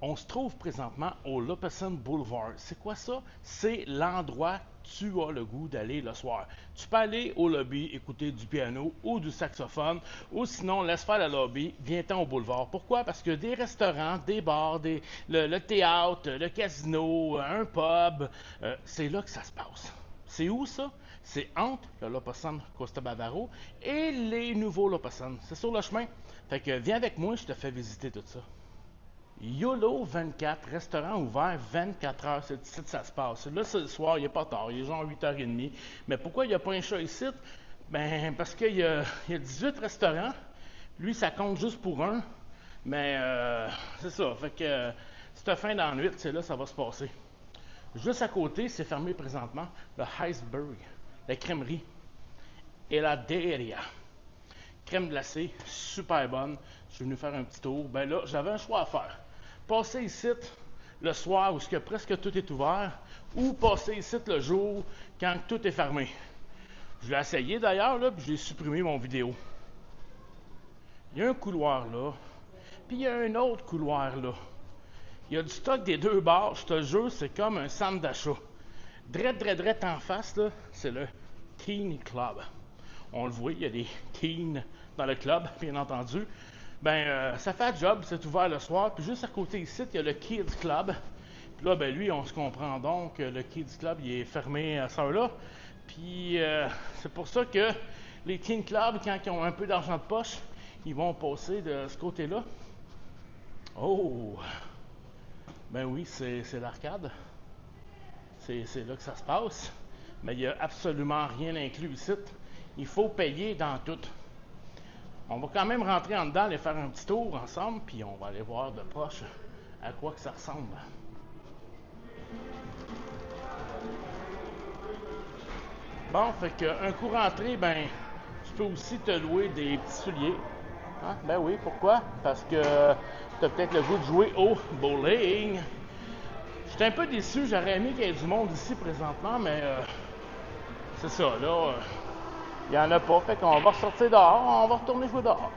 On se trouve présentement au Lopesson Boulevard. C'est quoi ça? C'est l'endroit que tu as le goût d'aller le soir. Tu peux aller au lobby écouter du piano ou du saxophone, ou sinon laisse faire le lobby, viens-t'en au boulevard. Pourquoi? Parce que des restaurants, des bars, le théâtre, le casino, un pub, c'est là que ça se passe. C'est où ça? C'est entre le Lopesson Costa Bavaro et les nouveaux Lopesson. C'est sur le chemin. Fait que viens avec moi, je te fais visiter tout ça. YOLO 24, restaurant ouvert 24 heures, c'est ici que ça se passe. Là, c'est le soir, il n'est pas tard, il est genre 8h30. Mais pourquoi il n'y a pas un chat ici? Ben, parce qu'il y a 18 restaurants. Lui, ça compte juste pour un. Mais c'est ça. Fait que cette fin d'ennui, c'est là que ça va se passer. Juste à côté, c'est fermé présentement, le Iceberg, la crèmerie. Et la Deria. Crème glacée, super bonne. Je suis venu faire un petit tour. Ben là, j'avais un choix à faire. Passer ici le soir où presque tout est ouvert, ou passer ici le jour quand tout est fermé. Je l'ai essayé d'ailleurs, là, puis j'ai supprimé mon vidéo. Il y a un couloir là, puis il y a un autre couloir là. Il y a du stock des deux bars, je te le jure, c'est comme un centre d'achat. Drette en face, là, c'est le Teen Club. On le voit, il y a des teens dans le club, bien entendu. Ben, ça fait un job, c'est ouvert le soir. Puis juste à côté ici, il y a le Kids Club. Puis là, ben lui, on se comprend donc, le Kids Club, il est fermé à cette heure-là. Puis c'est pour ça que les Teen Club, quand ils ont un peu d'argent de poche, ils vont passer de ce côté-là. Oh! Ben oui, c'est l'arcade. C'est là que ça se passe. Mais il n'y a absolument rien inclus ici. Il faut payer dans tout. On va quand même rentrer en dedans et faire un petit tour ensemble, puis on va aller voir de proche à quoi que ça ressemble. Bon, fait qu'un coup rentré, ben, tu peux aussi te louer des petits souliers. Hein? Ben oui, pourquoi? Parce que tu as peut-être le goût de jouer au bowling. Je suis un peu déçu, j'aurais aimé qu'il y ait du monde ici présentement, mais c'est ça, là, il n'y en a pas, fait qu'on va ressortir dehors, on va retourner jouer dehors.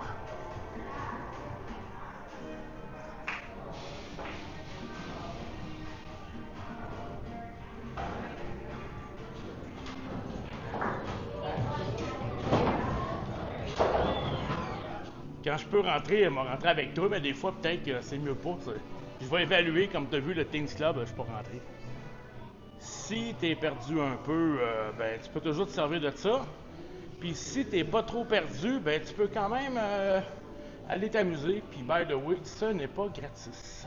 Quand je peux rentrer, je vais rentrer avec toi, mais des fois, peut-être que c'est mieux pas. Je vais évaluer, comme tu as vu le Teens Club, je ne peux pas rentrer. Si tu es perdu un peu, ben, tu peux toujours te servir de ça. Puis si tu n'es pas trop perdu, ben, tu peux quand même aller t'amuser. Puis, by the way, ça n'est pas gratis.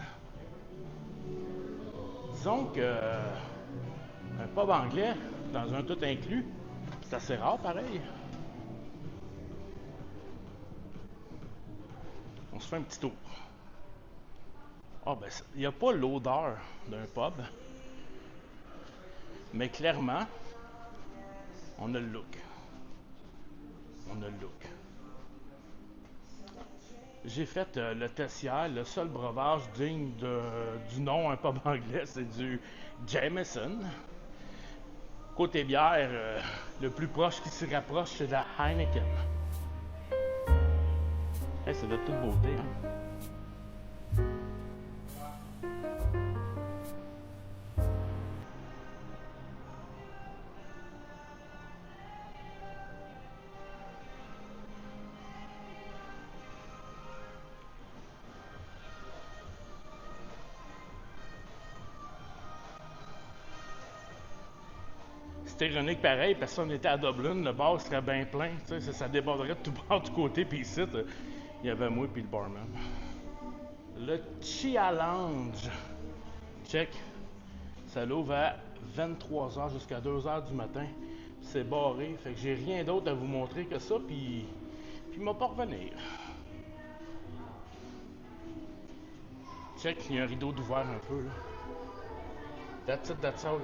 Disons que un pub anglais, dans un tout inclus, c'est assez rare pareil. On se fait un petit tour. Ah, ben, il n'y a pas l'odeur d'un pub, mais clairement, on a le look. On a le look. J'ai fait le test hier. Le seul breuvage digne du nom un pub anglais, c'est du Jameson. Côté bière, le plus proche qui s'y rapproche, c'est la Heineken. Hey, c'est de toute beauté, hein? C'est ironique pareil, parce que si on était à Dublin, le bar serait bien plein, ça déborderait de tout bord du côté, puis ici, il y avait moi puis le barman. Le Chia Lounge. Check. Ça l'ouvre à 23h jusqu'à 2h du matin. C'est barré, fait que j'ai rien d'autre à vous montrer que ça, puis il m'a pas revenir. Check, il y a un rideau d'ouvert un peu, là. That's it, that's all.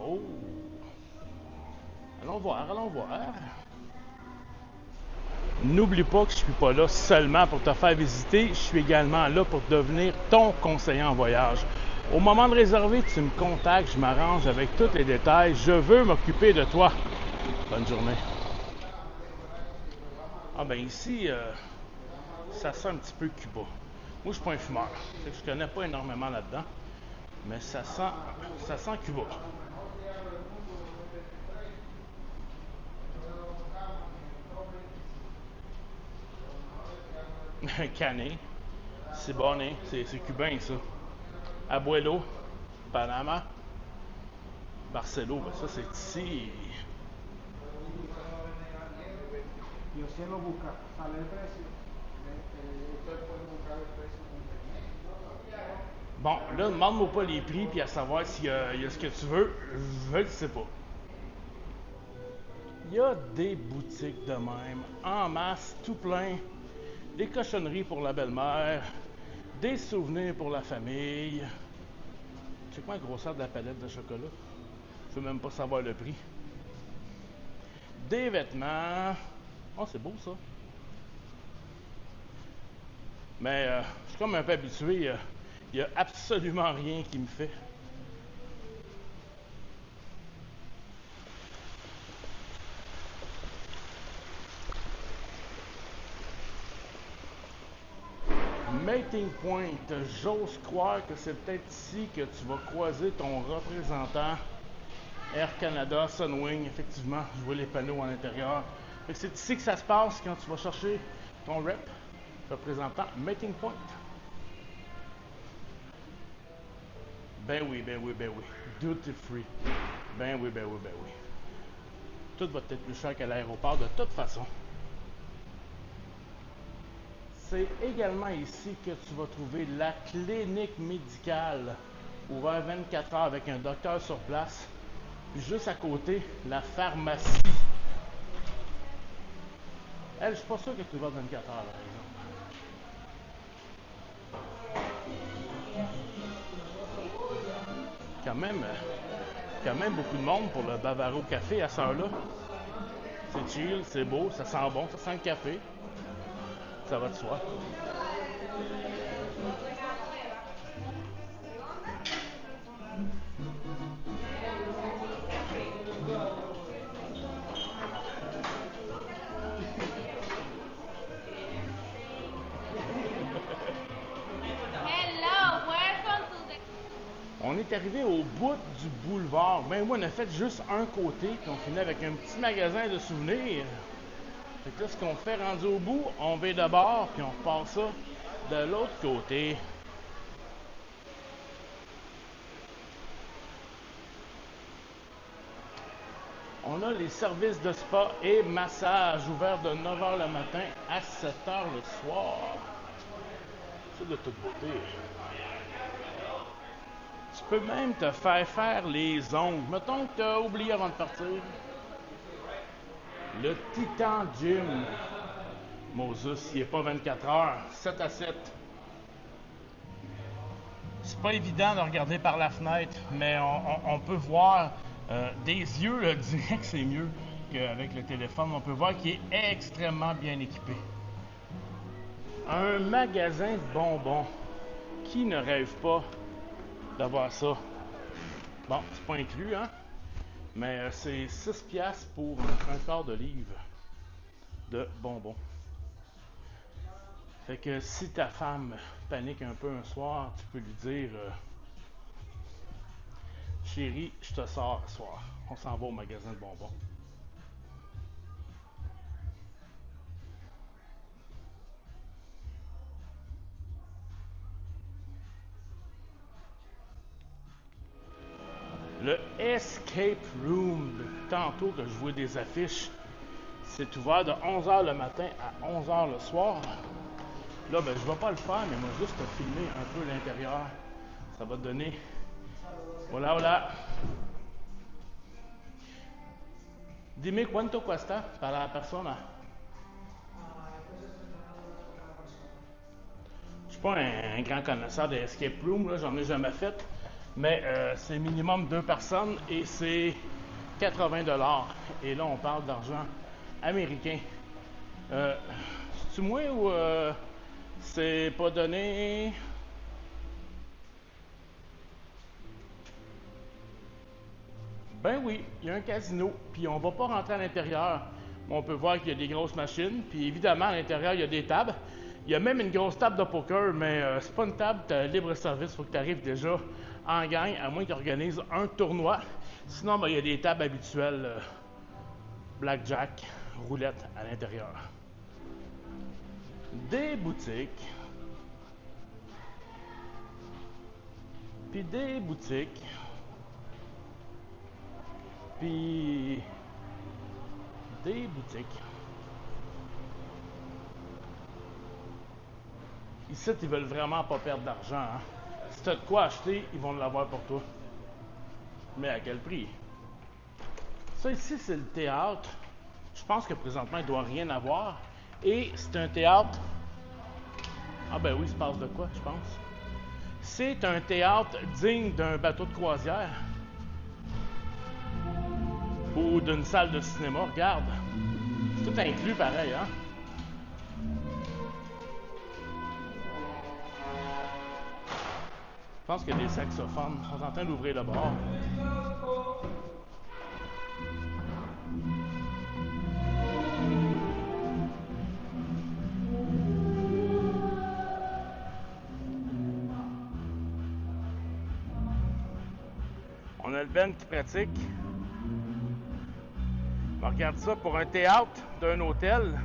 Oh! Allons voir, allons voir. N'oublie pas que je ne suis pas là seulement pour te faire visiter, je suis également là pour devenir ton conseiller en voyage. Au moment de réserver, tu me contactes, je m'arrange avec tous les détails. Je veux m'occuper de toi. Bonne journée. Ah ben ici, ça sent un petit peu Cuba. Moi, je suis pas un fumeur. Fait que je connais pas énormément là-dedans. Mais ça sent Cuba. Cané, Ciboné, c'est cubain ça. Abuelo, Panama, Barcelo, ben ça c'est ici. Y usted lo busca, sale el precio. Usted puede buscar el precio en internet. Bon, là, demande-moi pas les prix puis à savoir s'il y a ce que tu veux. Je le sais pas. Il y a des boutiques de même, en masse, tout plein. Des cochonneries pour la belle-mère, des souvenirs pour la famille. C'est quoi la grosseur de la palette de chocolat? Je veux même pas savoir le prix. Des vêtements. Oh, c'est beau ça. Mais je suis comme un peu habitué. Il n'y a absolument rien qui me fait. Mating Point, j'ose croire que c'est peut-être ici que tu vas croiser ton représentant Air Canada, Sunwing. Effectivement, je vois les panneaux à l'intérieur. C'est ici que ça se passe quand tu vas chercher ton représentant Mating Point. Ben oui, ben oui, ben oui. Duty free. Ben oui, ben oui, ben oui. Tout va être plus cher qu'à l'aéroport de toute façon. C'est également ici que tu vas trouver la clinique médicale, ouvert 24 heures avec un docteur sur place. Puis juste à côté, la pharmacie. Elle, je suis pas sûr que tu vas 24 heures, par exemple. Quand même, quand même beaucoup de monde pour le Bavaro Café à cette heure-là. C'est chill, c'est beau, ça sent bon, ça sent le café. Ça va de soi. On est arrivé au bout du boulevard. Ben moi, on a fait juste un côté, puis on finit avec un petit magasin de souvenirs. Fait que là, ce qu'on fait rendu au bout, on va de bord, puis on repart ça de l'autre côté. On a les services de spa et massage ouverts de 9 h le matin à 7 h le soir. C'est de toute beauté. Tu peux même te faire les ongles. Mettons que tu as oublié avant de partir. Le Titan Gym. Moses, il n'est pas 24 heures, 7 à 7. C'est pas évident de regarder par la fenêtre, mais on peut voir des yeux, là, direct, c'est mieux qu'avec le téléphone. On peut voir qu'il est extrêmement bien équipé. Un magasin de bonbons. Qui ne rêve pas d'avoir ça? Bon, c'est pas inclus, hein? Mais c'est 6 piastres pour un quart de livre de bonbons. Fait que si ta femme panique un peu un soir, tu peux lui dire chérie, je te sors ce soir. On s'en va au magasin de bonbons. Le Escape Room, depuis tantôt que je vois des affiches, c'est ouvert de 11 h le matin à 11 h le soir. Là, ben, je ne vais pas le faire, mais moi, juste te filmer un peu l'intérieur. Ça va te donner. Voilà, voilà. Dime cuánto cuesta para la persona. Je suis pas un grand connaisseur de Escape Room, là, j'en ai jamais fait. Mais c'est minimum 2 personnes et c'est 80 $. Et là, on parle d'argent américain. C'est-tu moi ou c'est pas donné? Ben oui, il y a un casino, puis on va pas rentrer à l'intérieur. On peut voir qu'il y a des grosses machines. Puis évidemment, à l'intérieur, il y a des tables. Il y a même une grosse table de poker, mais c'est pas une table de libre service. Il faut que tu arrives déjà en gang, à moins qu'ils organisent un tournoi. Sinon, ben, il y a des tables habituelles, blackjack, roulette à l'intérieur. Des boutiques. Puis des boutiques. Puis des boutiques. Ici, ils veulent vraiment pas perdre d'argent. Hein? Si tu as de quoi acheter, ils vont l'avoir pour toi. Mais à quel prix? Ça ici, c'est le théâtre. Je pense que présentement, il ne doit rien avoir. Et c'est un théâtre... Ah ben oui, il se passe de quoi, je pense. C'est un théâtre digne d'un bateau de croisière. Ou d'une salle de cinéma, regarde. C'est tout inclus pareil, hein? Je pense qu'il y a des saxophones. On est en train d'ouvrir le bar. On a le Ben qui pratique. On regarde ça pour un théâtre d'un hôtel.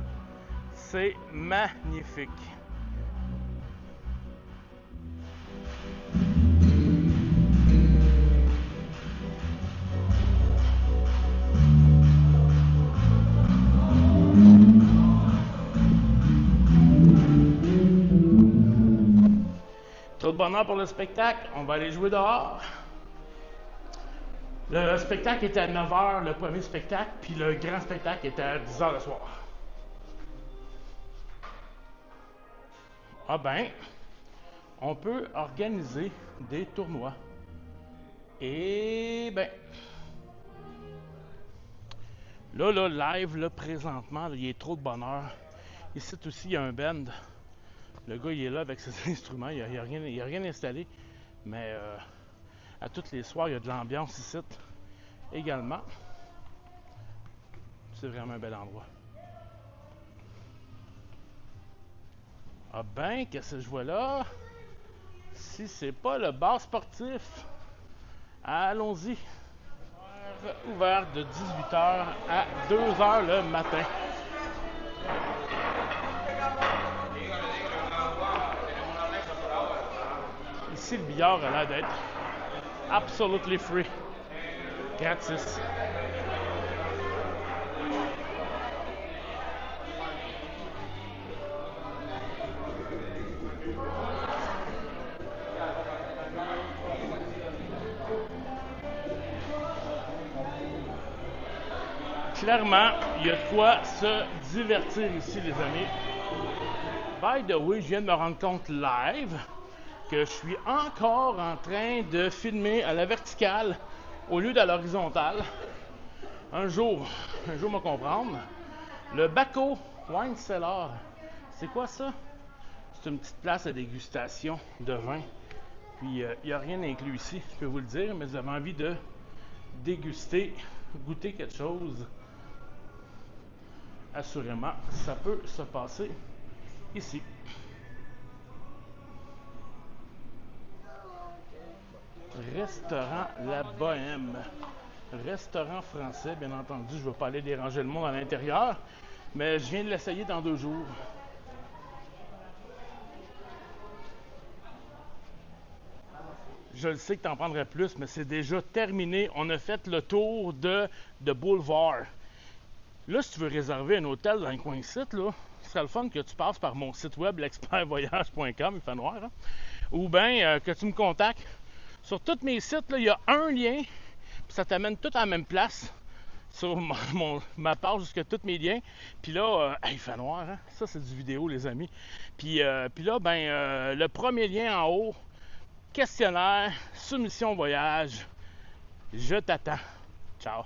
C'est magnifique. Trop de bonheur pour le spectacle. On va aller jouer dehors. Le spectacle était à 9h, le premier spectacle, puis le grand spectacle était à 10h le soir. Ah ben, on peut organiser des tournois. Et ben, là, live, là, présentement, là, il y a trop de bonheur. Ici aussi, il y a un band. Le gars, il est là avec ses instruments, il n'y a rien installé. Mais à tous les soirs, il y a de l'ambiance ici. Également, c'est vraiment un bel endroit. Ah ben, qu'est-ce que je vois là? Si c'est pas le bar sportif, allons-y. Ouvert de 18h à 2h le matin. Ici, le billard a l'air d'être absolutely free. Gratis. Clairement, il y a de quoi se divertir ici, les amis. By the way, je viens de me rendre compte live que je suis encore en train de filmer à la verticale au lieu de à l'horizontale. Un jour me comprendre. Le Baco Wine Cellar, c'est quoi ça? C'est une petite place à dégustation de vin. Puis il n'y a rien inclus ici, je peux vous le dire, mais vous avez envie de déguster, goûter quelque chose, assurément, ça peut se passer ici. Restaurant La Bohème. Restaurant français, bien entendu. Je ne veux pas aller déranger le monde à l'intérieur, mais je viens de l'essayer dans 2 jours. Je le sais que tu en prendrais plus, mais c'est déjà terminé. On a fait le tour de Boulevard. Là, si tu veux réserver un hôtel dans le coin ici, là, ce serait le fun que tu passes par mon site web, l'expertvoyage.com, il fait noir, hein? Ou bien que tu me contactes. Sur tous mes sites, là, il y a un lien, puis ça t'amène tout à la même place. Sur ma page jusqu'à tous mes liens. Puis là, il fait noir, hein? Ça, c'est du vidéo, les amis. Puis là, le premier lien en haut, questionnaire, soumission voyage. Je t'attends. Ciao.